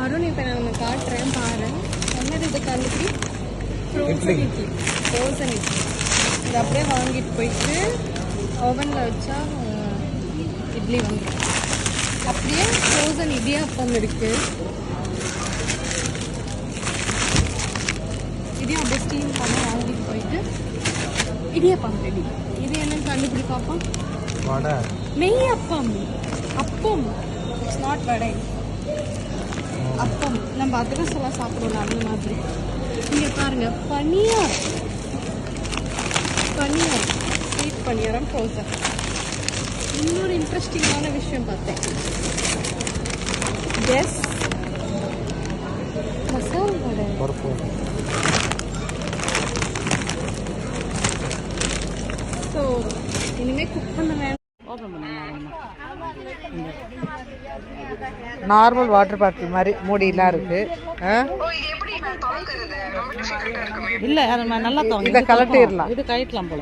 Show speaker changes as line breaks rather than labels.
அருண் இப்போ நான் உனக்கு காட்டுறேன் பாரு. என்னது இது கண்டுபிடி? ஃப்ரோசன் இட்லி. ஃப்ரோசன் இட்லி இது அப்படியே வாங்கிட்டு போயிட்டு ஓவனில் வச்சா இட்லி வந்துடும். அப்படியே ஃப்ரோசன் இடியாப்பம் இருக்குது. இதையும் அப்படியே ஸ்டீம் பண்ண வாங்கிட்டு போயிட்டு இடியாப்பம் ரெடி. இது என்னன்னு கண்டுபிடி பார்ப்போம். நெய் அப்பம். அப்பம். இட்ஸ் நாட் வடை. அப்பம். நம்ம அதிரசெல்லாம் சாப்பிடுவோம் அந்த மாதிரி. இங்கே பாருங்க பனியார். பனியார் ஸ்வீட் பனியாரம் ஃப்ரோசன். இன்னொரு இன்ட்ரெஸ்டிங்கான விஷயம் பார்த்தேன். எஸ் மசால் வடை. ஸோ இனிமேல் குக் பண்ண வேண்டாம்.
நார்மல் வாட்டர் பாட்டில் மாதிரி மூடிலாம் இருக்கு.
இல்ல அது நல்லா
இதை கலட்டிடலாம்.
இது கழட்டலாம் போல.